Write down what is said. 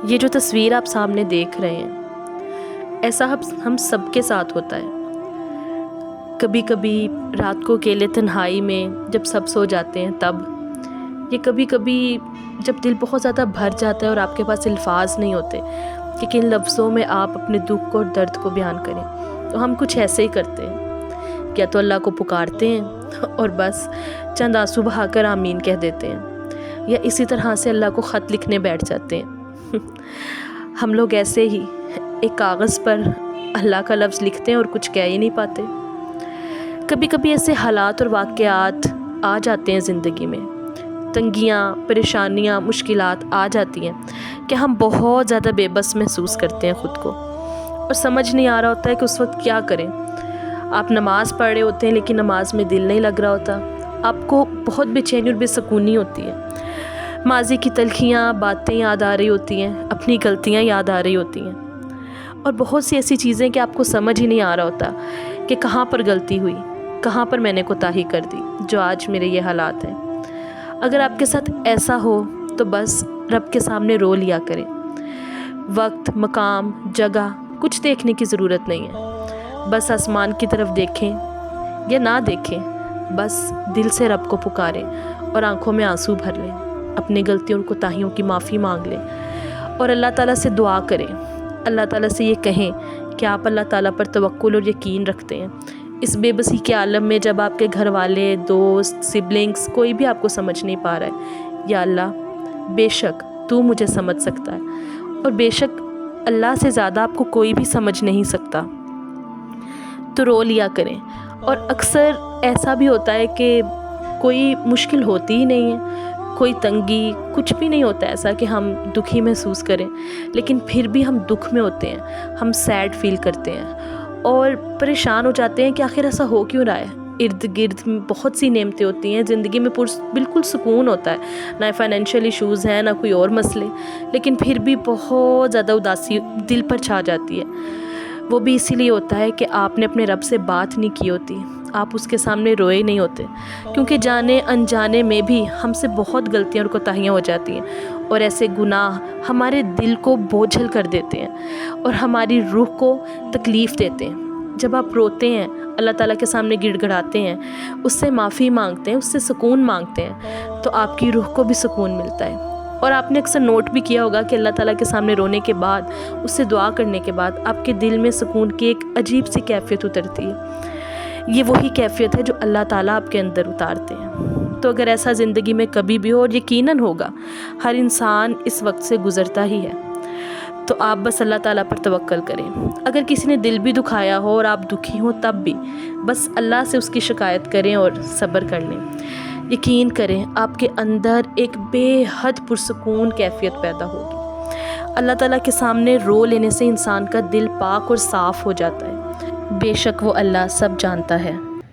یہ جو تصویر آپ سامنے دیکھ رہے ہیں، ایسا ہم سب کے ساتھ ہوتا ہے۔ کبھی کبھی رات کو اکیلے تنہائی میں جب سب سو جاتے ہیں تب، یہ کبھی کبھی جب دل بہت زیادہ بھر جاتا ہے اور آپ کے پاس الفاظ نہیں ہوتے کہ کن لفظوں میں آپ اپنے دکھ کو اور درد کو بیان کریں، تو ہم کچھ ایسے ہی کرتے ہیں، کیا تو اللہ کو پکارتے ہیں اور بس چند آنسو بہا کر آمین کہہ دیتے ہیں، یا اسی طرح سے اللہ کو خط لکھنے بیٹھ جاتے ہیں۔ ہم لوگ ایسے ہی ایک کاغذ پر اللہ کا لفظ لکھتے ہیں اور کچھ کہہ ہی نہیں پاتے۔ کبھی کبھی ایسے حالات اور واقعات آ جاتے ہیں زندگی میں، تنگیاں، پریشانیاں، مشکلات آ جاتی ہیں کہ ہم بہت زیادہ بے بس محسوس کرتے ہیں خود کو، اور سمجھ نہیں آ رہا ہوتا ہے کہ اس وقت کیا کریں۔ آپ نماز پڑھ رہے ہوتے ہیں لیکن نماز میں دل نہیں لگ رہا ہوتا، آپ کو بہت بے چینی اور بے سکونی ہوتی ہے، ماضی کی تلخیاں باتیں یاد آ رہی ہوتی ہیں، اپنی غلطیاں یاد آ رہی ہوتی ہیں، اور بہت سی ایسی چیزیں کہ آپ کو سمجھ ہی نہیں آ رہا ہوتا کہ کہاں پر غلطی ہوئی، کہاں پر میں نے کوتاہی کر دی جو آج میرے یہ حالات ہیں۔ اگر آپ کے ساتھ ایسا ہو تو بس رب کے سامنے رو لیا کریں۔ وقت، مقام، جگہ کچھ دیکھنے کی ضرورت نہیں ہے، بس آسمان کی طرف دیکھیں یا نہ دیکھیں، بس دل سے رب کو پکاریں اور آنکھوں میں آنسو بھر لیں، اپنی غلطیوں اور کوتاہیوں کی معافی مانگ لیں اور اللہ تعالیٰ سے دعا کریں۔ اللہ تعالیٰ سے یہ کہیں کہ آپ اللہ تعالیٰ پر توکل اور یقین رکھتے ہیں۔ اس بے بسی کے عالم میں جب آپ کے گھر والے، دوست، سبلنگز کوئی بھی آپ کو سمجھ نہیں پا رہا ہے، یا اللہ بے شک تو مجھے سمجھ سکتا ہے، اور بے شک اللہ سے زیادہ آپ کو کوئی بھی سمجھ نہیں سکتا، تو رو لیا کریں۔ اور اکثر ایسا بھی ہوتا ہے کہ کوئی مشکل ہوتی ہی نہیں ہے، کوئی تنگی، کچھ بھی نہیں ہوتا ایسا کہ ہم دکھی محسوس کریں، لیکن پھر بھی ہم دکھ میں ہوتے ہیں، ہم سیڈ فیل کرتے ہیں اور پریشان ہو جاتے ہیں کہ آخر ایسا ہو کیوں رہا ہے۔ ارد گرد بہت سی نعمتیں ہوتی ہیں، زندگی میں بالکل سکون ہوتا ہے، نہ فائنینشیل ایشوز ہیں نہ کوئی اور مسئلے، لیکن پھر بھی بہت زیادہ اداسی دل پر چھا جاتی ہے۔ وہ بھی اسی لیے ہوتا ہے کہ آپ نے اپنے رب سے بات نہیں کی ہوتی، آپ اس کے سامنے روئے نہیں ہوتے، کیونکہ جانے انجانے میں بھی ہم سے بہت غلطیاں اور کوتاہیاں ہو جاتی ہیں، اور ایسے گناہ ہمارے دل کو بوجھل کر دیتے ہیں اور ہماری روح کو تکلیف دیتے ہیں۔ جب آپ روتے ہیں، اللہ تعالیٰ کے سامنے گڑ گڑاتے ہیں، اس سے معافی مانگتے ہیں، اس سے سکون مانگتے ہیں، تو آپ کی روح کو بھی سکون ملتا ہے۔ اور آپ نے اکثر نوٹ بھی کیا ہوگا کہ اللہ تعالیٰ کے سامنے رونے کے بعد، اس سے دعا کرنے کے بعد آپ کے دل میں سکون کی ایک عجیب سی کیفیت اترتی ہے۔ یہ وہی کیفیت ہے جو اللہ تعالیٰ آپ کے اندر اتارتے ہیں۔ تو اگر ایسا زندگی میں کبھی بھی ہو، اور یقیناً ہوگا، ہر انسان اس وقت سے گزرتا ہی ہے، تو آپ بس اللہ تعالیٰ پر توکل کریں۔ اگر کسی نے دل بھی دکھایا ہو اور آپ دکھی ہوں تب بھی بس اللہ سے اس کی شکایت کریں اور صبر کر لیں۔ یقین کریں آپ کے اندر ایک بے حد پرسکون کیفیت پیدا ہوگی۔ اللہ تعالیٰ کے سامنے رو لینے سے انسان کا دل پاک اور صاف ہو جاتا ہے۔ بے شک وہ اللہ سب جانتا ہے۔